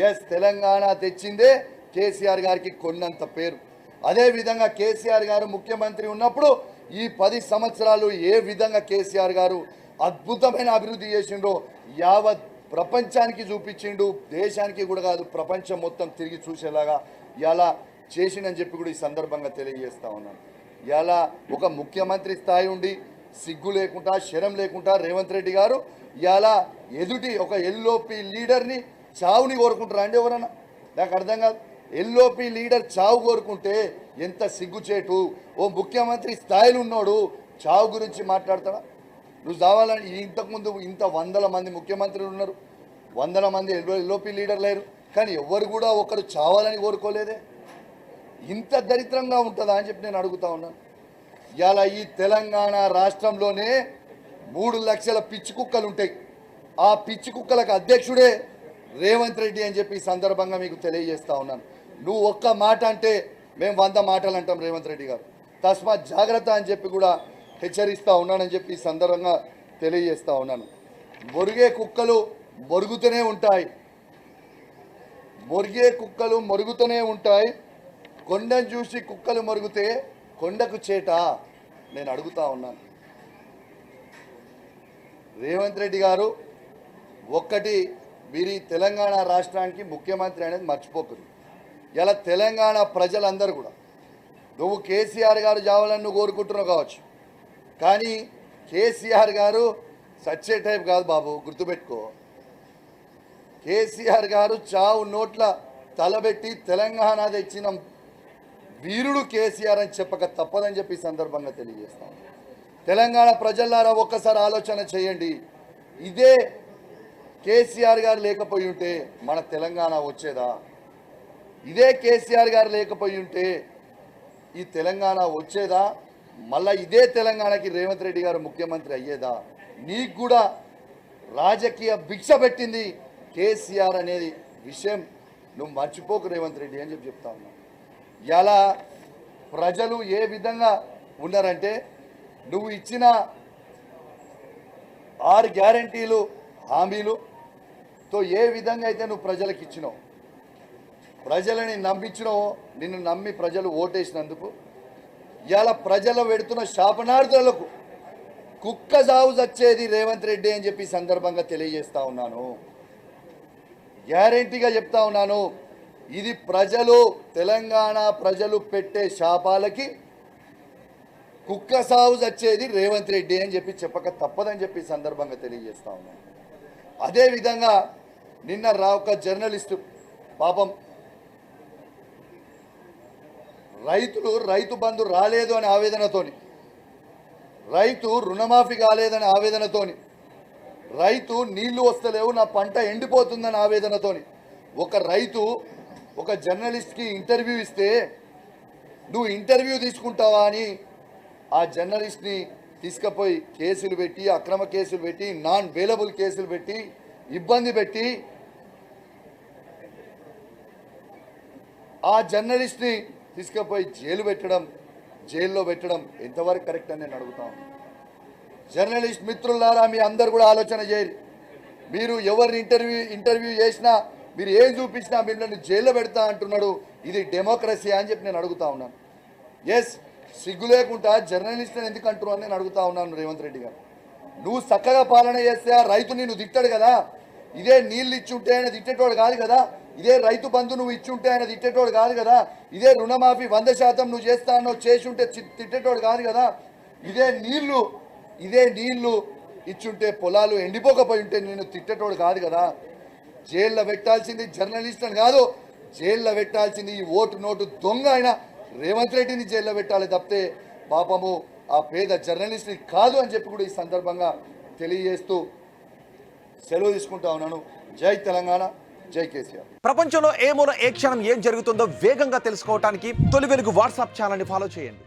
Yes Telangana తెచ్చిందే KCR గారికి కొన్నంత పేరు. అదేవిధంగా కేసీఆర్ గారు ముఖ్యమంత్రి ఉన్నప్పుడు ఈ 10 సంవత్సరాలు ఏ విధంగా కేసీఆర్ గారు అద్భుతమైన అభివృద్ధి చేసిండో యావత్ ప్రపంచానికి చూపించిండు. దేశానికి కూడా కాదు, ప్రపంచం మొత్తం తిరిగి చూసేలాగా ఇలా చేసిండని చెప్పి కూడా ఈ సందర్భంగా తెలియజేస్తా ఉన్నాను. ఇలా ఒక ముఖ్యమంత్రి స్థాయి ఉండి సిగ్గు లేకుండా శరం లేకుండా రేవంత్ రెడ్డి గారు ఇలా ఎదుటి ఒక ఎల్ఓపి లీడర్ని చావుని కోరుకుంటారా అండి ఎవరన్నా? నాకు అర్థం కాదు. ఎల్ఓపి లీడర్ చావు కోరుకుంటే ఎంత సిగ్గుచేటు. ఓ ముఖ్యమంత్రి స్థాయిలో ఉన్నాడు చావు గురించి మాట్లాడతాడా? నువ్వు చావాలని ఇంతకుముందు ఇంత 100 మంది ముఖ్యమంత్రులు ఉన్నారు, 100 మంది ఎల్ఓపి లీడర్ లేరు, కానీ ఎవరు కూడా ఒకరు చావాలని కోరుకోలేదే. ఇంత దరిద్రంగా ఉంటుందా అని చెప్పి నేను అడుగుతా ఉన్నాను. ఇలా ఈ తెలంగాణ రాష్ట్రంలోనే 3 లక్షల పిచ్చి కుక్కలు ఉంటాయి. ఆ పిచ్చి కుక్కలకు అధ్యక్షుడే రేవంత్ రెడ్డి అని చెప్పి ఈ సందర్భంగా మీకు తెలియజేస్తా ఉన్నాను. నువ్వు ఒక్క మాట అంటే మేము 100 మాటలు అంటాం రేవంత్ రెడ్డి గారు. తస్మాత్ జాగ్రత్త అని చెప్పి కూడా హెచ్చరిస్తూ ఉన్నానని చెప్పి ఈ సందర్భంగా తెలియజేస్తా ఉన్నాను. మొరిగే కుక్కలు మొరుగుతూనే ఉంటాయి, మొరిగే కుక్కలు మొరుగుతూనే ఉంటాయి. కొండను చూసి కుక్కలు మొరుగుతే కొండకు చేట. నేను అడుగుతా ఉన్నాను రేవంత్ రెడ్డి గారు, ఒక్కటి మీరు తెలంగాణ రాష్ట్రానికి ముఖ్యమంత్రి అనేది మర్చిపోకూడదు. ఇలా తెలంగాణ ప్రజలందరూ కూడా నువ్వు కేసీఆర్ గారు చావాలని నువ్వు కోరుకుంటున్నావు కావచ్చు, కానీ కేసీఆర్ గారు సచ్చే టైప్ కాదు బాబు, గుర్తుపెట్టుకో. కేసీఆర్ గారు చావు నోట్ల తలబెట్టి తెలంగాణ తెచ్చిన వీరుడు కేసీఆర్ అని చెప్పక తప్పదని చెప్పి సందర్భంగా తెలియజేస్తాం. తెలంగాణ ప్రజలారా ఒక్కసారి ఆలోచన చేయండి. ఇదే కేసీఆర్ గారు లేకపోయి ఉంటే మన తెలంగాణ వచ్చేదా? ఇదే కేసీఆర్ గారు లేకపోయి ఉంటే ఈ తెలంగాణ వచ్చేదా? మళ్ళీ ఇదే తెలంగాణకి రేవంత్ రెడ్డి గారు ముఖ్యమంత్రి అయ్యేదా? నీకు కూడా రాజకీయ భిక్ష పెట్టింది కేసీఆర్ అనేది విషయం నువ్వు మర్చిపోకు రేవంత్ రెడ్డి అని చెప్పి చెప్తా ఉన్నా. ఇలా ప్రజలు ఏ విధంగా ఉన్నారంటే నువ్వు ఇచ్చిన 6 గ్యారంటీలు హామీలుతో ఏ విధంగా అయితే నువ్వు ప్రజలకు ఇచ్చినావు, ప్రజలని నమ్మించినావో, నిన్ను నమ్మి ప్రజలు ఓటేసినందుకు ఇలా ప్రజలు పెడుతున్న శాపనార్థులకు కుక్క సాగు చచ్చేది రేవంత్ రెడ్డి అని చెప్పి సందర్భంగా తెలియజేస్తా ఉన్నాను. గ్యారంటీగా చెప్తా ఉన్నాను, ఇది ప్రజలు తెలంగాణ ప్రజలు పెట్టే శాపాలకి కుక్క సాగు చచ్చేది రేవంత్ రెడ్డి అని చెప్పి చెప్పక తప్పదని చెప్పి సందర్భంగా తెలియజేస్తా ఉన్నాను. అదేవిధంగా నిన్న ఒక జర్నలిస్టు పాపం రైతు బంధు రాలేదు అనే ఆవేదనతోని, రైతు రుణమాఫీ కాలేదని ఆవేదనతోని, రైతు నీళ్లు వస్తలేవు నా పంట ఎండిపోతుందని ఆవేదనతోని ఒక రైతు ఒక జర్నలిస్ట్కి ఇంటర్వ్యూ ఇస్తే నువ్వు ఇంటర్వ్యూ తీసుకుంటావా అని ఆ జర్నలిస్ట్ని తీసుకుపోయి కేసులు పెట్టి, అక్రమ కేసులు పెట్టి, నాన్ బెయిలబుల్ కేసులు పెట్టి, ఇబ్బంది పెట్టి ఆ జర్నలిస్ట్ని తీసుకుపోయి జైల్లో పెట్టడం ఎంతవరకు కరెక్ట్ అని నేను అడుగుతాను. జర్నలిస్ట్ మిత్రులారా, మీ అందరు కూడా ఆలోచన చేయాలి. మీరు ఎవరిని ఇంటర్వ్యూ చేసినా, మీరు ఏం చూపించినా మిమ్మల్ని జైల్లో పెడతా అంటున్నాడు. ఇది డెమోక్రసీ అని చెప్పి నేను అడుగుతా ఉన్నాను. ఎస్, సిగ్గు లేకుండా జర్నలిస్ట్ని ఎందుకు అంటున్నావు అని నేను అడుగుతా ఉన్నాను. రేవంత్ రెడ్డి గారు, నువ్వు చక్కగా పాలన చేస్తే ఆ రైతుని నువ్వు తిట్టాడు కదా. ఇదే నీళ్ళు ఇచ్చుంటే ఆయన తిట్టేటోడు కాదు కదా. ఇదే రైతు బంధు నువ్వు ఇచ్చుంటే ఆయన తిట్టేటోడు కాదు కదా. ఇదే రుణమాఫీ 100% నువ్వు చేస్తానో చేసి ఉంటే తిట్టేటోడు కాదు కదా. ఇదే నీళ్లు ఇచ్చుంటే పొలాలు ఎండిపోకపోయి ఉంటే నేను తిట్టేటోడు కాదు కదా. జైల్లో పెట్టాల్సింది జర్నలిస్ట్ అని కాదు, జైల్లో పెట్టాల్సింది ఈ ఓటు నోటు దొంగ అయినా రేవంత్ రెడ్డిని జైల్లో పెట్టాలి తప్పితే పాపము ఆ పేద జర్నలిస్ట్ని కాదు అని చెప్పి కూడా ఈ సందర్భంగా తెలియజేస్తూ సెలవు తీసుకుంటా ఉన్నాను. జై తెలంగాణ, జై కేసీఆర్. ప్రపంచంలో ఏ మూల ఏ క్షణం ఏం జరుగుతుందో వేగంగా తెలుసుకోవడానికి తొలి వెలుగు వాట్సాప్ ఛానల్ని ఫాలో చేయండి.